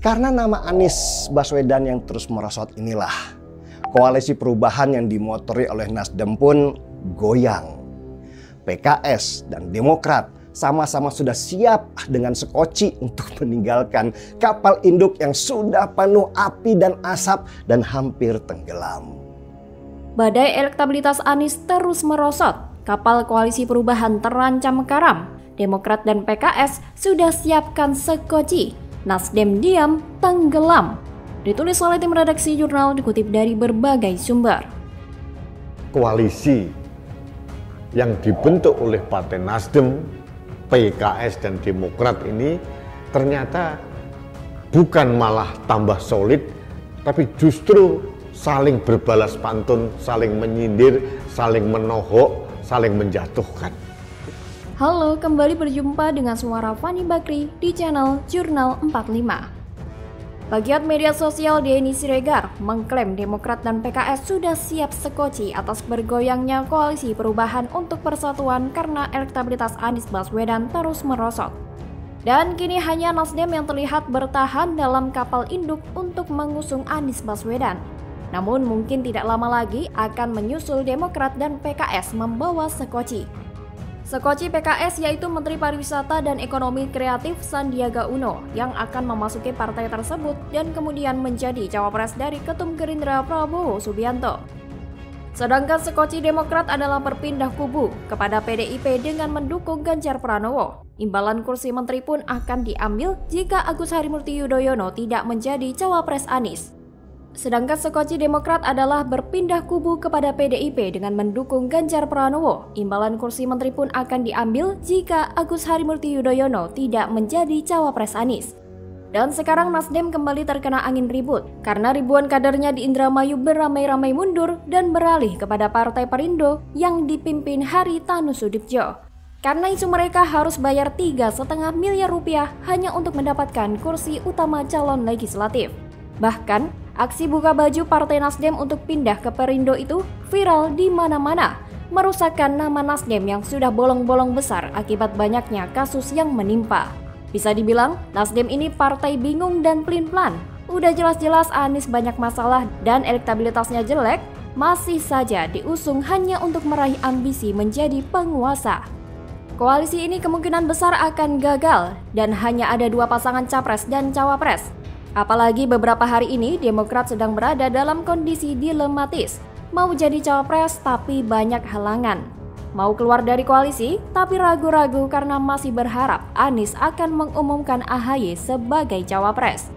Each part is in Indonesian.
Karena nama Anies Baswedan yang terus merosot inilah, koalisi perubahan yang dimotori oleh Nasdem pun goyang. PKS dan Demokrat sama-sama sudah siap dengan sekoci untuk meninggalkan kapal induk yang sudah penuh api dan asap dan hampir tenggelam. Badai elektabilitas Anies terus merosot, kapal koalisi perubahan terancam karam. Demokrat dan PKS sudah siapkan sekoci. Nasdem diam, tenggelam. Ditulis oleh tim redaksi jurnal, dikutip dari berbagai sumber. Koalisi yang dibentuk oleh Partai Nasdem, PKS dan Demokrat ini ternyata bukan malah tambah solid, tapi justru saling berbalas pantun, saling menyindir, saling menohok, saling menjatuhkan. Halo, kembali berjumpa dengan suara Fani Bakri di channel Jurnal 45. Pegiat media sosial Denny Siregar mengklaim Demokrat dan PKS sudah siap sekoci atas bergoyangnya koalisi perubahan untuk persatuan karena elektabilitas Anies Baswedan terus merosot. Dan kini hanya Nasdem yang terlihat bertahan dalam kapal induk untuk mengusung Anies Baswedan. Namun mungkin tidak lama lagi akan menyusul Demokrat dan PKS membawa sekoci. Sekoci PKS yaitu Menteri Pariwisata dan Ekonomi Kreatif Sandiaga Uno yang akan memasuki partai tersebut dan kemudian menjadi cawapres dari Ketum Gerindra Prabowo Subianto. Sedangkan sekoci Demokrat adalah berpindah kubu kepada PDIP dengan mendukung Ganjar Pranowo. Imbalan kursi menteri pun akan diambil jika Agus Harimurti Yudhoyono tidak menjadi cawapres Anies. Sedangkan sekoci Demokrat adalah berpindah kubu kepada PDIP dengan mendukung Ganjar Pranowo. Imbalan kursi menteri pun akan diambil jika Agus Harimurti Yudhoyono tidak menjadi cawapres Anies. Dan sekarang Nasdem kembali terkena angin ribut karena ribuan kadernya di Indramayu beramai-ramai mundur dan beralih kepada Partai Perindo yang dipimpin Haritanu Sudibjo. Karena isu mereka harus bayar 3,5 miliar rupiah hanya untuk mendapatkan kursi utama calon legislatif. Bahkan, aksi buka baju Partai Nasdem untuk pindah ke Perindo itu viral di mana-mana, merusakkan nama Nasdem yang sudah bolong-bolong besar akibat banyaknya kasus yang menimpa. Bisa dibilang, Nasdem ini partai bingung dan pelin-pelan. Udah jelas-jelas Anies banyak masalah dan elektabilitasnya jelek, masih saja diusung hanya untuk meraih ambisi menjadi penguasa. Koalisi ini kemungkinan besar akan gagal dan hanya ada 2 pasangan capres dan cawapres. Apalagi beberapa hari ini Demokrat sedang berada dalam kondisi dilematis. Mau jadi cawapres tapi banyak halangan. Mau keluar dari koalisi tapi ragu-ragu karena masih berharap Anies akan mengumumkan AHY sebagai cawapres.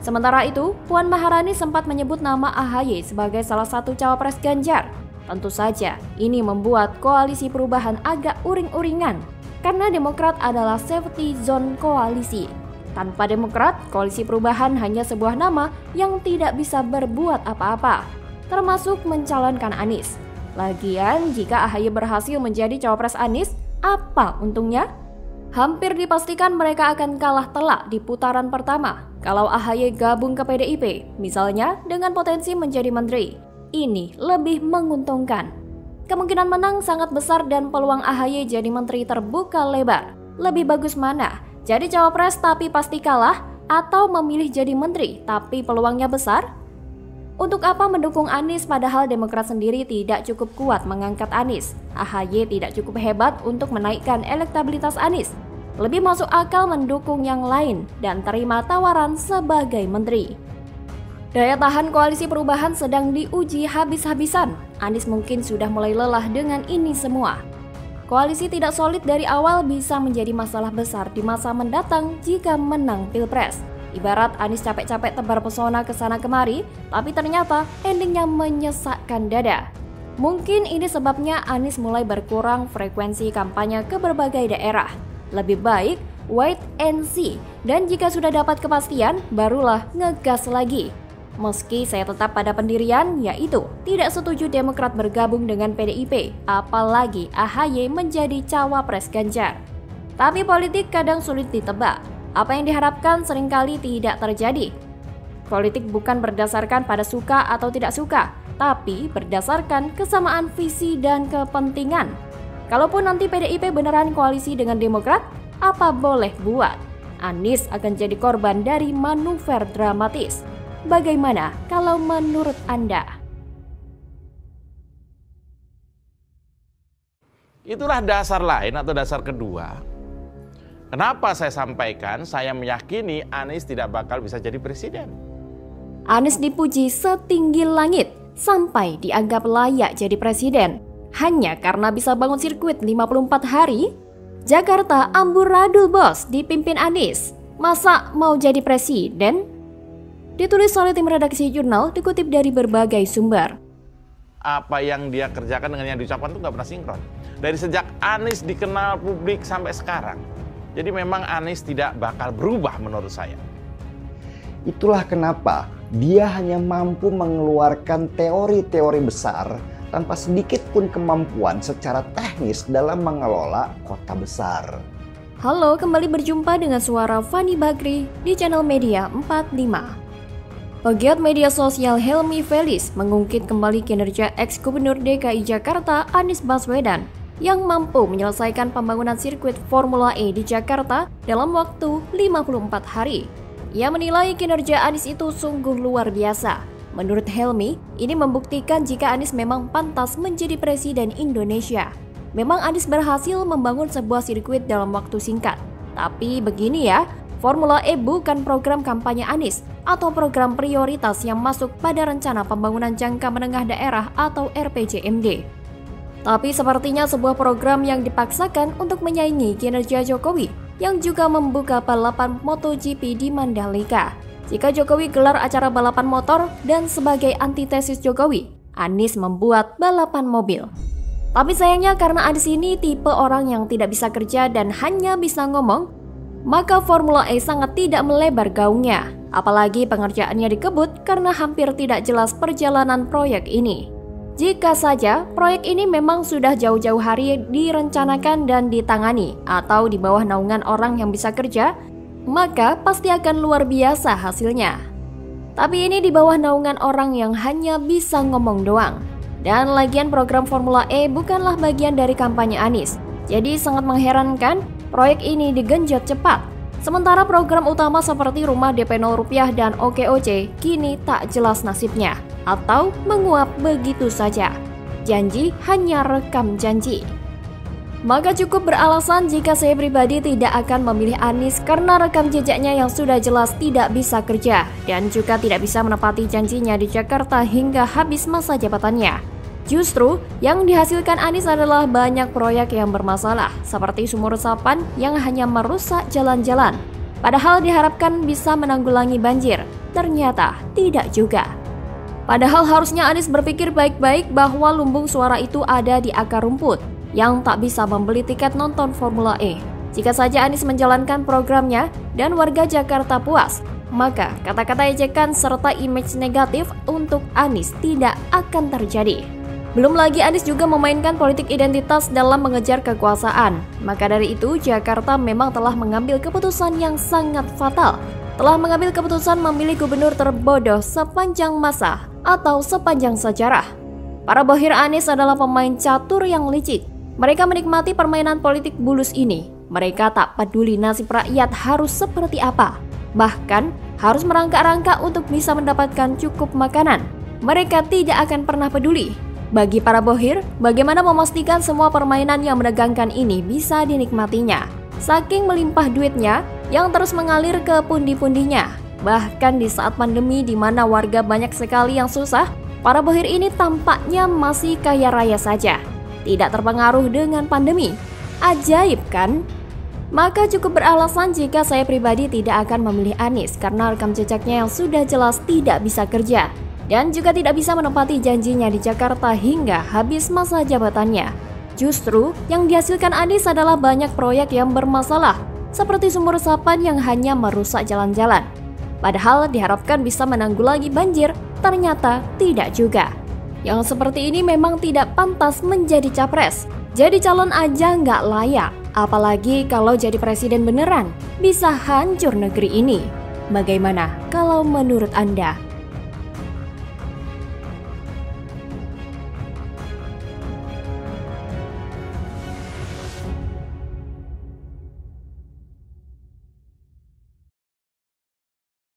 Sementara itu, Puan Maharani sempat menyebut nama AHY sebagai salah satu cawapres Ganjar. Tentu saja, ini membuat koalisi perubahan agak uring-uringan karena Demokrat adalah safety zone koalisi. Tanpa Demokrat, koalisi perubahan hanya sebuah nama yang tidak bisa berbuat apa-apa, termasuk mencalonkan Anies. Lagian, jika AHY berhasil menjadi cawapres Anies, apa untungnya? Hampir dipastikan mereka akan kalah telak di putaran pertama kalau AHY gabung ke PDIP, misalnya dengan potensi menjadi menteri. Ini lebih menguntungkan. Kemungkinan menang sangat besar dan peluang AHY jadi menteri terbuka lebar. Lebih bagus mana? Jadi cawapres tapi pasti kalah atau memilih jadi menteri tapi peluangnya besar? Untuk apa mendukung Anies padahal Demokrat sendiri tidak cukup kuat mengangkat Anies? AHY tidak cukup hebat untuk menaikkan elektabilitas Anies. Lebih masuk akal mendukung yang lain dan terima tawaran sebagai menteri. Daya tahan koalisi perubahan sedang diuji habis-habisan. Anies mungkin sudah mulai lelah dengan ini semua. Koalisi tidak solid dari awal bisa menjadi masalah besar di masa mendatang jika menang Pilpres. Ibarat Anies capek-capek tebar pesona ke sana kemari, tapi ternyata endingnya menyesakkan dada. Mungkin ini sebabnya Anies mulai berkurang frekuensi kampanye ke berbagai daerah. Lebih baik wait and see, dan jika sudah dapat kepastian, barulah ngegas lagi. Meski saya tetap pada pendirian, yaitu tidak setuju Demokrat bergabung dengan PDIP, apalagi AHY menjadi cawapres Ganjar. Tapi politik kadang sulit ditebak. Apa yang diharapkan seringkali tidak terjadi. Politik bukan berdasarkan pada suka atau tidak suka, tapi berdasarkan kesamaan visi dan kepentingan. Kalaupun nanti PDIP beneran koalisi dengan Demokrat, apa boleh buat. Anies akan jadi korban dari manuver dramatis. Bagaimana kalau menurut Anda? Itulah dasar lain atau dasar kedua. Kenapa saya sampaikan saya meyakini Anies tidak bakal bisa jadi presiden. Anies dipuji setinggi langit sampai dianggap layak jadi presiden hanya karena bisa bangun sirkuit 54 hari. Jakarta amburadul bos dipimpin Anies. Masa mau jadi presiden? Ditulis oleh tim redaksi jurnal, dikutip dari berbagai sumber. Apa yang dia kerjakan dengan yang diucapkan itu nggak pernah sinkron. Dari sejak Anies dikenal publik sampai sekarang. Jadi memang Anies tidak bakal berubah menurut saya. Itulah kenapa dia hanya mampu mengeluarkan teori-teori besar tanpa sedikit pun kemampuan secara teknis dalam mengelola kota besar. Halo, kembali berjumpa dengan suara Fani Bakri di channel Media 45. Pegiat media sosial Helmi Felis mengungkit kembali kinerja ex-gubernur DKI Jakarta Anies Baswedan yang mampu menyelesaikan pembangunan sirkuit Formula E di Jakarta dalam waktu 54 hari. Ia menilai kinerja Anies itu sungguh luar biasa. Menurut Helmi, ini membuktikan jika Anies memang pantas menjadi presiden Indonesia. Memang Anies berhasil membangun sebuah sirkuit dalam waktu singkat. Tapi begini ya, Formula E bukan program kampanye Anies atau program prioritas yang masuk pada rencana pembangunan jangka menengah daerah atau RPJMD. Tapi sepertinya sebuah program yang dipaksakan untuk menyaingi kinerja Jokowi yang juga membuka balapan MotoGP di Mandalika. Jika Jokowi gelar acara balapan motor dan sebagai antitesis Jokowi, Anies membuat balapan mobil. Tapi sayangnya karena Anies ini tipe orang yang tidak bisa kerja dan hanya bisa ngomong, maka Formula E sangat tidak melebar gaungnya. Apalagi pengerjaannya dikebut karena hampir tidak jelas perjalanan proyek ini. Jika saja proyek ini memang sudah jauh-jauh hari direncanakan dan ditangani atau di bawah naungan orang yang bisa kerja, maka pasti akan luar biasa hasilnya. Tapi ini di bawah naungan orang yang hanya bisa ngomong doang. Dan lagian program Formula E bukanlah bagian dari kampanye Anies. Jadi sangat mengherankan proyek ini digenjot cepat. Sementara program utama seperti rumah DP 0 rupiah dan OKOC kini tak jelas nasibnya atau menguap begitu saja. Janji hanya rekam janji. Maka cukup beralasan jika saya pribadi tidak akan memilih Anies karena rekam jejaknya yang sudah jelas tidak bisa kerja dan juga tidak bisa menepati janjinya di Jakarta hingga habis masa jabatannya. Justru yang dihasilkan Anies adalah banyak proyek yang bermasalah seperti sumur resapan yang hanya merusak jalan-jalan. Padahal diharapkan bisa menanggulangi banjir, ternyata tidak juga. Padahal harusnya Anies berpikir baik-baik bahwa lumbung suara itu ada di akar rumput yang tak bisa membeli tiket nonton Formula E. Jika saja Anies menjalankan programnya dan warga Jakarta puas, maka kata-kata ejekan serta image negatif untuk Anies tidak akan terjadi. Belum lagi Anies juga memainkan politik identitas dalam mengejar kekuasaan. Maka dari itu Jakarta memang telah mengambil keputusan yang sangat fatal. Telah mengambil keputusan memilih gubernur terbodoh sepanjang masa atau sepanjang sejarah. Para bohir Anies adalah pemain catur yang licik. Mereka menikmati permainan politik bulus ini. Mereka tak peduli nasib rakyat harus seperti apa. Bahkan harus merangkak-rangkak untuk bisa mendapatkan cukup makanan. Mereka tidak akan pernah peduli. Bagi para bohir, bagaimana memastikan semua permainan yang menegangkan ini bisa dinikmatinya. Saking melimpah duitnya yang terus mengalir ke pundi-pundinya. Bahkan di saat pandemi di mana warga banyak sekali yang susah, para bohir ini tampaknya masih kaya raya saja. Tidak terpengaruh dengan pandemi. Ajaib kan? Maka cukup beralasan jika saya pribadi tidak akan memilih Anies karena rekam jejaknya yang sudah jelas tidak bisa kerja dan juga tidak bisa menepati janjinya di Jakarta hingga habis masa jabatannya. Justru yang dihasilkan Anies adalah banyak proyek yang bermasalah seperti sumur resapan yang hanya merusak jalan-jalan. Padahal diharapkan bisa menanggulangi banjir, ternyata tidak juga. Yang seperti ini memang tidak pantas menjadi capres. Jadi calon aja nggak layak. Apalagi kalau jadi presiden beneran, bisa hancur negeri ini. Bagaimana kalau menurut Anda?